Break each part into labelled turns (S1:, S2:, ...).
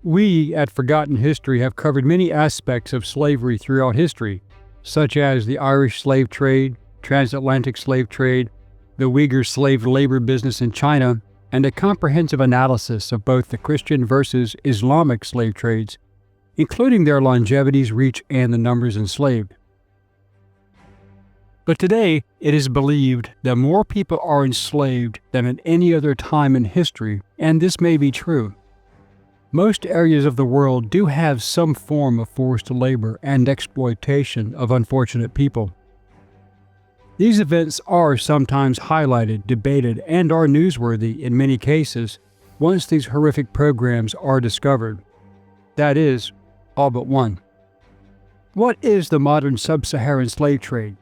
S1: We at Forgotten History have covered many aspects of slavery throughout history, such as the Irish slave trade, transatlantic slave trade, the Uyghur slave labor business in China, and a comprehensive analysis of both the Christian versus Islamic slave trades, including their longevities, reach, and the numbers enslaved. But today, it is believed that more people are enslaved than at any other time in history, and this may be true. Most areas of the world do have some form of forced labor and exploitation of unfortunate people. These events are sometimes highlighted, debated, and are newsworthy in many cases once these horrific programs are discovered. That is, all but one. What is the modern sub-Saharan slave trade?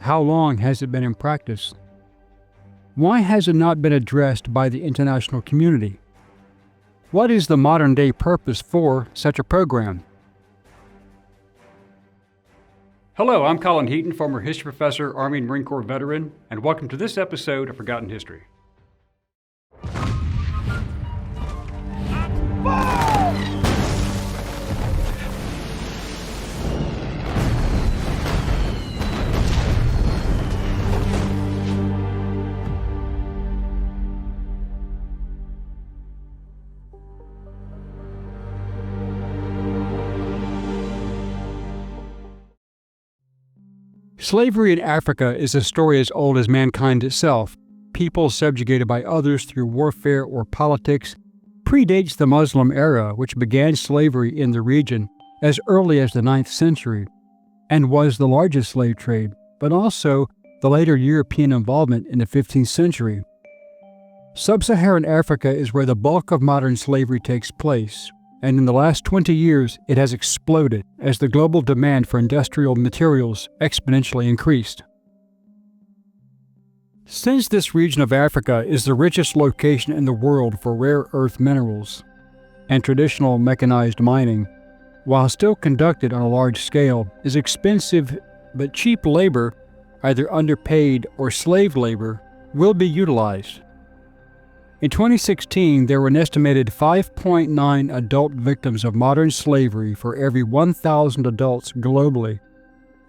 S1: How long has it been in practice? Why has it not been addressed by the international community? What is the modern-day purpose for such a program? Hello, I'm Colin Heaton, former history professor, Army and Marine Corps veteran, and welcome to this episode of Forgotten History. Slavery in Africa is a story as old as mankind itself. People subjugated by others through warfare or politics predates the Muslim era, which began slavery in the region as early as the 9th century and was the largest slave trade, but also the later European involvement in the 15th century. Sub-Saharan Africa is where the bulk of modern slavery takes place, and in the last 20 years, it has exploded as the global demand for industrial materials exponentially increased. Since this region of Africa is the richest location in the world for rare earth minerals and traditional mechanized mining, while still conducted on a large scale, is expensive but cheap labor, either underpaid or slave labor, will be utilized. In 2016, there were an estimated 5.9 adult victims of modern slavery for every 1,000 adults globally,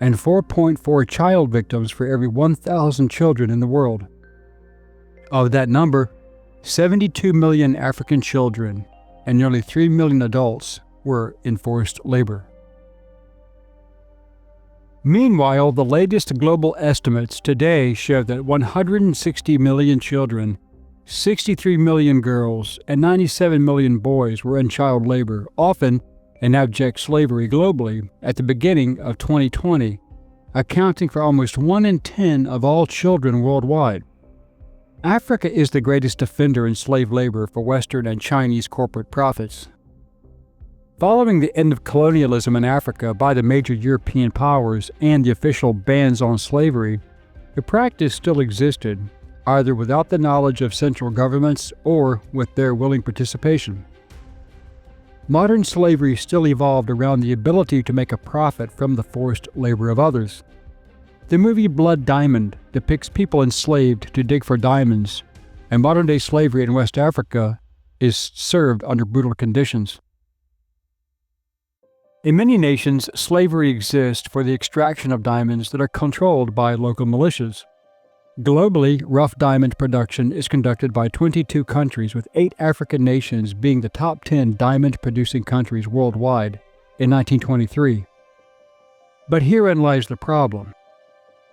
S1: and 4.4 child victims for every 1,000 children in the world. Of that number, 72 million African children and nearly 3 million adults were in forced labor. Meanwhile, the latest global estimates today show that 160 million children, 63 million girls, and 97 million boys were in child labor, often in abject slavery globally, at the beginning of 2020, accounting for almost 1 in 10 of all children worldwide. Africa is the greatest offender in slave labor for Western and Chinese corporate profits. Following the end of colonialism in Africa by the major European powers and the official bans on slavery, the practice still existed, either without the knowledge of central governments or with their willing participation. Modern slavery still evolved around the ability to make a profit from the forced labor of others. The movie Blood Diamond depicts people enslaved to dig for diamonds, and modern-day slavery in West Africa is served under brutal conditions. In many nations, slavery exists for the extraction of diamonds that are controlled by local militias. Globally, rough diamond production is conducted by 22 countries, with 8 African nations being the top 10 diamond-producing countries worldwide in 1923. But herein lies the problem.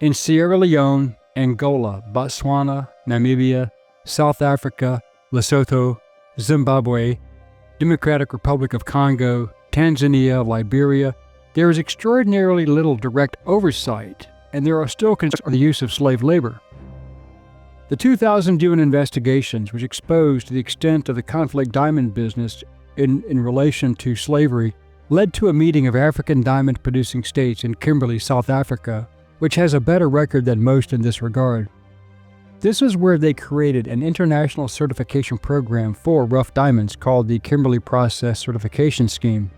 S1: In Sierra Leone, Angola, Botswana, Namibia, South Africa, Lesotho, Zimbabwe, Democratic Republic of Congo, Tanzania, Liberia, there is extraordinarily little direct oversight, and there are still concerns on the use of slave labor. The 2000 UN investigations, which exposed the extent of the conflict diamond business in relation to slavery, led to a meeting of African diamond-producing states in Kimberley, South Africa, which has a better record than most in this regard. This is where they created an international certification program for rough diamonds called the Kimberley Process Certification Scheme.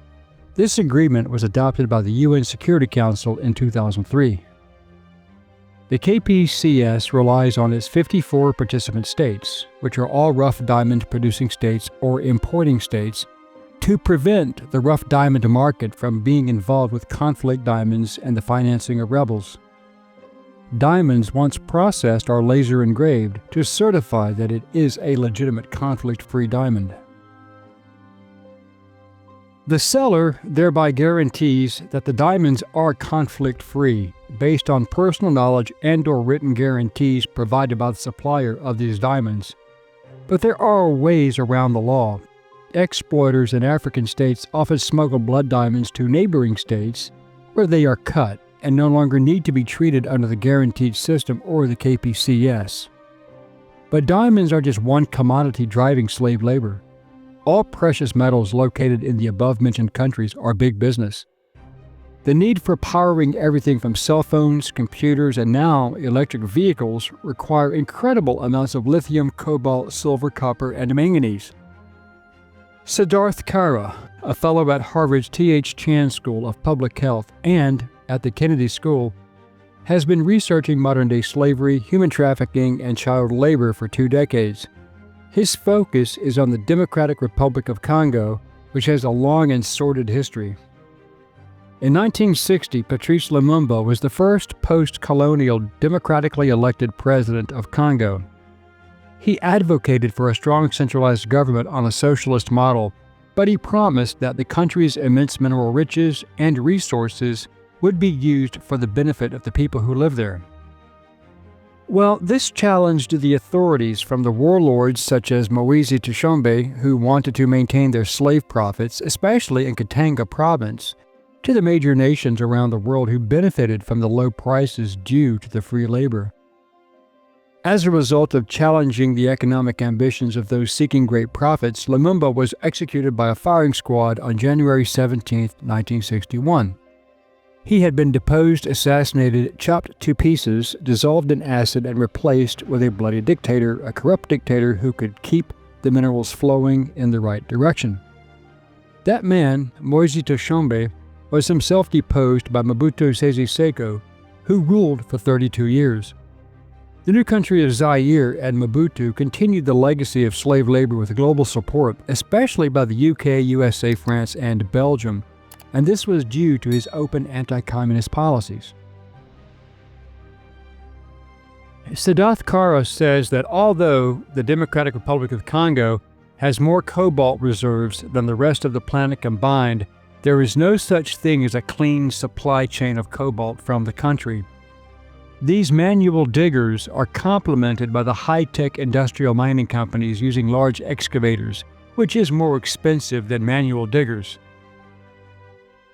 S1: This agreement was adopted by the UN Security Council in 2003. The KPCS relies on its 54 participant states, which are all rough diamond producing states or importing states, to prevent the rough diamond market from being involved with conflict diamonds and the financing of rebels. Diamonds, once processed, are laser engraved to certify that it is a legitimate conflict-free diamond. The seller thereby guarantees that the diamonds are conflict-free based on personal knowledge and/or written guarantees provided by the supplier of these diamonds. But there are ways around the law. Exploiters in African states often smuggle blood diamonds to neighboring states where they are cut and no longer need to be treated under the guaranteed system or the KPCS. But diamonds are just one commodity driving slave labor. All precious metals located in the above-mentioned countries are big business. The need for powering everything from cell phones, computers, and now electric vehicles require incredible amounts of lithium, cobalt, silver, copper, and manganese. Siddharth Kara, a fellow at Harvard's T.H. Chan School of Public Health and at the Kennedy School, has been researching modern-day slavery, human trafficking, and child labor for 2 decades. His focus is on the Democratic Republic of Congo, which has a long and sordid history. In 1960, Patrice Lumumba was the first post-colonial democratically elected president of Congo. He advocated for a strong centralized government on a socialist model, but he promised that the country's immense mineral riches and resources would be used for the benefit of the people who live there. Well, this challenged the authorities, from the warlords such as Moise Tshombe, who wanted to maintain their slave profits, especially in Katanga province, to the major nations around the world who benefited from the low prices due to the free labor. As a result of challenging the economic ambitions of those seeking great profits, Lumumba was executed by a firing squad on January 17, 1961. He had been deposed, assassinated, chopped to pieces, dissolved in acid, and replaced with a bloody dictator, a corrupt dictator who could keep the minerals flowing in the right direction. That man, Moise Tshombe, was himself deposed by Mobutu Sese Seko, who ruled for 32 years. The new country of Zaire and Mobutu continued the legacy of slave labor with global support, especially by the UK, USA, France, and Belgium, and this was due to his open anti-communist policies. Siddharth Kara says that although the Democratic Republic of Congo has more cobalt reserves than the rest of the planet combined, there is no such thing as a clean supply chain of cobalt from the country. These manual diggers are complemented by the high-tech industrial mining companies using large excavators, which is more expensive than manual diggers.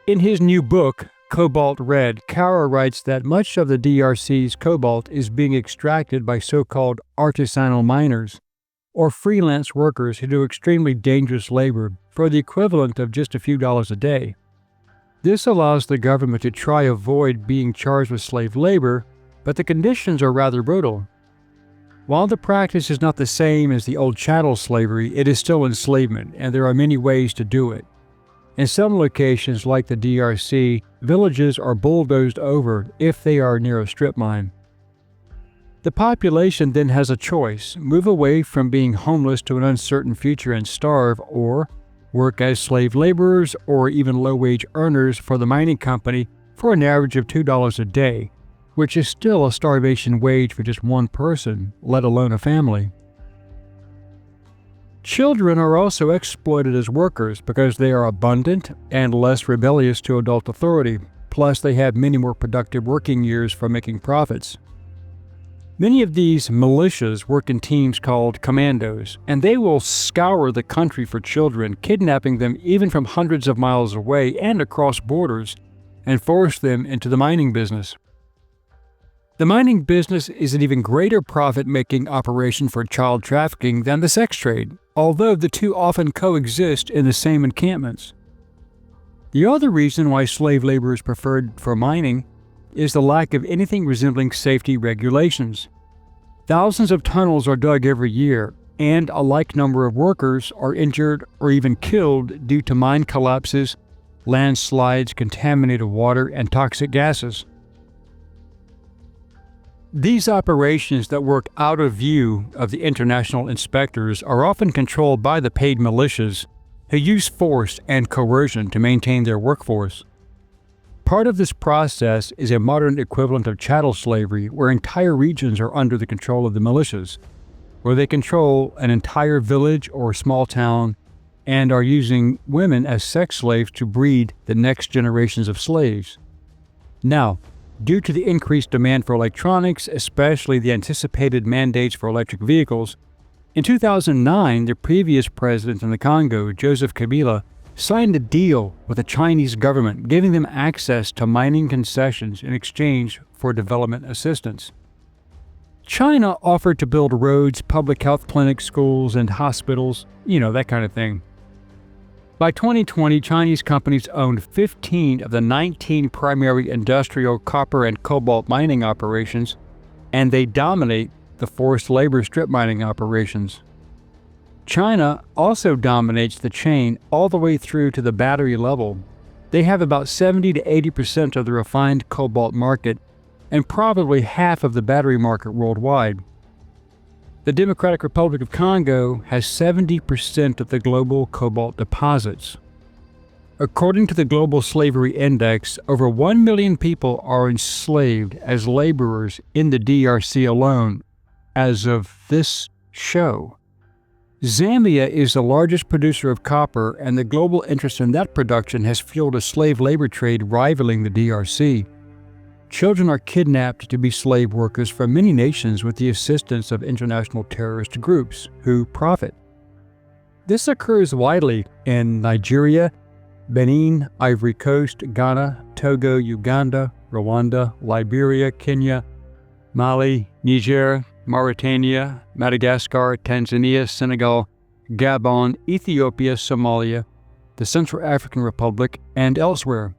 S1: In his new book, Cobalt Red, Kara writes that much of the DRC's cobalt is being extracted by so-called artisanal miners, or freelance workers who do extremely dangerous labor for the equivalent of just a few dollars a day. This allows the government to try to avoid being charged with slave labor, but the conditions are rather brutal. While the practice is not the same as the old chattel slavery, it is still enslavement, and there are many ways to do it. In some locations, like the DRC, villages are bulldozed over if they are near a strip mine. The population then has a choice: move away from being homeless to an uncertain future and starve, or work as slave laborers or even low-wage earners for the mining company for an average of $2 a day, which is still a starvation wage for just one person, let alone a family. Children are also exploited as workers because they are abundant and less rebellious to adult authority, plus they have many more productive working years for making profits. Many of these militias work in teams called commandos, and they will scour the country for children, kidnapping them even from hundreds of miles away and across borders, and force them into the mining business. The mining business is an even greater profit-making operation for child trafficking than the sex trade, although the two often coexist in the same encampments. The other reason why slave labor is preferred for mining is the lack of anything resembling safety regulations. Thousands of tunnels are dug every year, and a like number of workers are injured or even killed due to mine collapses, landslides, contaminated water, and toxic gases. These operations that work out of view of the international inspectors are often controlled by the paid militias, who use force and coercion to maintain their workforce. Part of this process is a modern equivalent of chattel slavery, where entire regions are under the control of the militias, where they control an entire village or small town and are using women as sex slaves to breed the next generations of slaves. Now, due to the increased demand for electronics, especially the anticipated mandates for electric vehicles, in 2009, the previous president in the Congo, Joseph Kabila, signed a deal with the Chinese government, giving them access to mining concessions in exchange for development assistance. China offered to build roads, public health clinics, schools, and hospitals, that kind of thing. By 2020, Chinese companies owned 15 of the 19 primary industrial copper and cobalt mining operations, and they dominate the forced labor strip mining operations. China also dominates the chain all the way through to the battery level. They have about 70 to 80% of the refined cobalt market and probably half of the battery market worldwide. The Democratic Republic of Congo has 70% of the global cobalt deposits. According to the Global Slavery Index, over 1 million people are enslaved as laborers in the DRC alone as of this show. Zambia is the largest producer of copper, and the global interest in that production has fueled a slave labor trade rivaling the DRC. Children are kidnapped to be slave workers from many nations with the assistance of international terrorist groups who profit. This occurs widely in Nigeria, Benin, Ivory Coast, Ghana, Togo, Uganda, Rwanda, Liberia, Kenya, Mali, Niger, Mauritania, Madagascar, Tanzania, Senegal, Gabon, Ethiopia, Somalia, the Central African Republic, and elsewhere.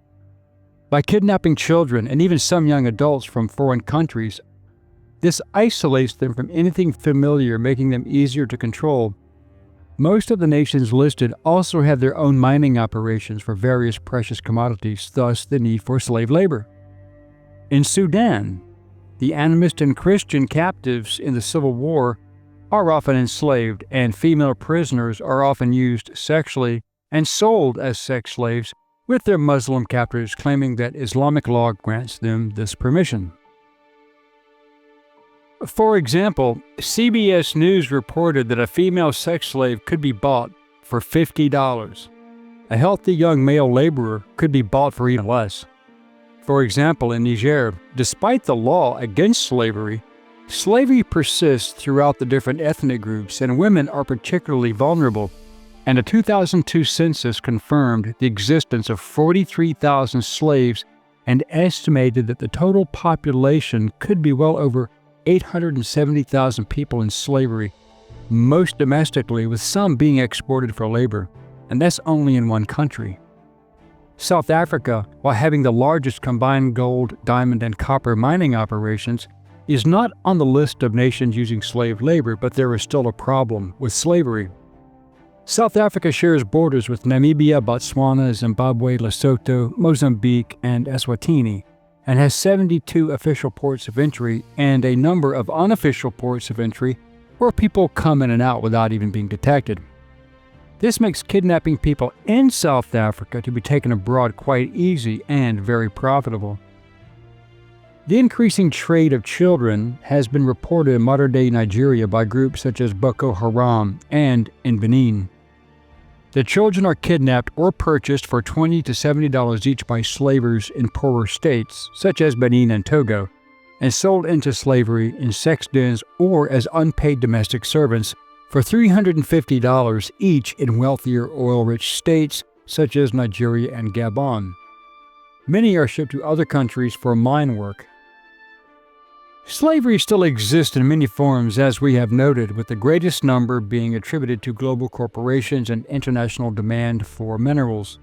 S1: By kidnapping children and even some young adults from foreign countries, this isolates them from anything familiar, making them easier to control. Most of the nations listed also have their own mining operations for various precious commodities, thus the need for slave labor. In Sudan, the animist and Christian captives in the Civil War are often enslaved, and female prisoners are often used sexually and sold as sex slaves, with their Muslim captors claiming that Islamic law grants them this permission. For example, CBS News reported that a female sex slave could be bought for $50. A healthy young male laborer could be bought for even less. For example, in Niger, despite the law against slavery, slavery persists throughout the different ethnic groups, and women are particularly vulnerable. And a 2002 census confirmed the existence of 43,000 slaves and estimated that the total population could be well over 870,000 people in slavery, most domestically, with some being exported for labor, and that's only in one country. South Africa, while having the largest combined gold, diamond, and copper mining operations, is not on the list of nations using slave labor, but there is still a problem with slavery. South Africa shares borders with Namibia, Botswana, Zimbabwe, Lesotho, Mozambique, and Eswatini, and has 72 official ports of entry and a number of unofficial ports of entry where people come in and out without even being detected. This makes kidnapping people in South Africa to be taken abroad quite easy and very profitable. The increasing trade of children has been reported in modern-day Nigeria by groups such as Boko Haram and in Benin. The children are kidnapped or purchased for $20 to $70 each by slavers in poorer states, such as Benin and Togo, and sold into slavery in sex dens or as unpaid domestic servants for $350 each in wealthier oil-rich states such as Nigeria and Gabon. Many are shipped to other countries for mine work. Slavery still exists in many forms, as we have noted, with the greatest number being attributed to global corporations and international demand for minerals.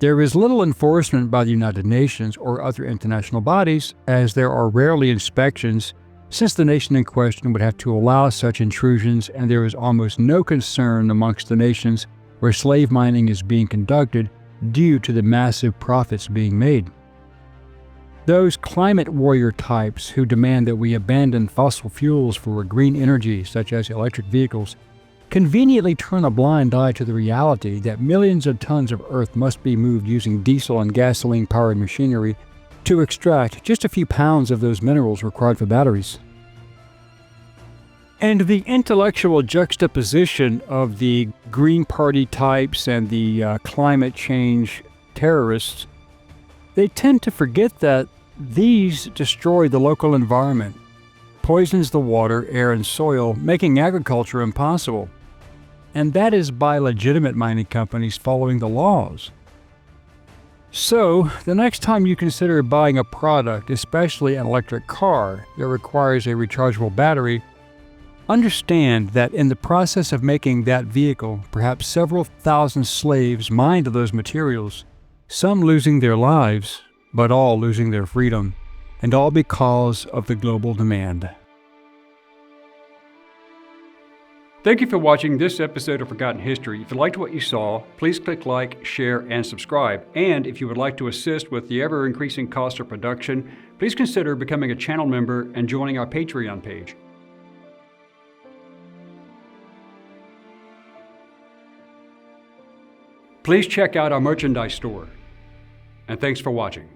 S1: There is little enforcement by the United Nations or other international bodies, as there are rarely inspections, since the nation in question would have to allow such intrusions, and there is almost no concern amongst the nations where slave mining is being conducted due to the massive profits being made. Those climate warrior types who demand that we abandon fossil fuels for green energy, such as electric vehicles, conveniently turn a blind eye to the reality that millions of tons of earth must be moved using diesel and gasoline-powered machinery to extract just a few pounds of those minerals required for batteries. And the intellectual juxtaposition of the Green Party types and the climate change terrorists, they tend to forget that these destroy the local environment, poisons the water, air, and soil, making agriculture impossible. And that is by legitimate mining companies following the laws. So, the next time you consider buying a product, especially an electric car that requires a rechargeable battery, understand that in the process of making that vehicle, perhaps several thousand slaves mined those materials, some losing their lives, but all losing their freedom, and all because of the global demand. Thank you for watching this episode of Forgotten History. If you liked what you saw, please click like, share, and subscribe. And if you would like to assist with the ever-increasing cost of production, please consider becoming a channel member and joining our Patreon page. Please check out our merchandise store. And thanks for watching.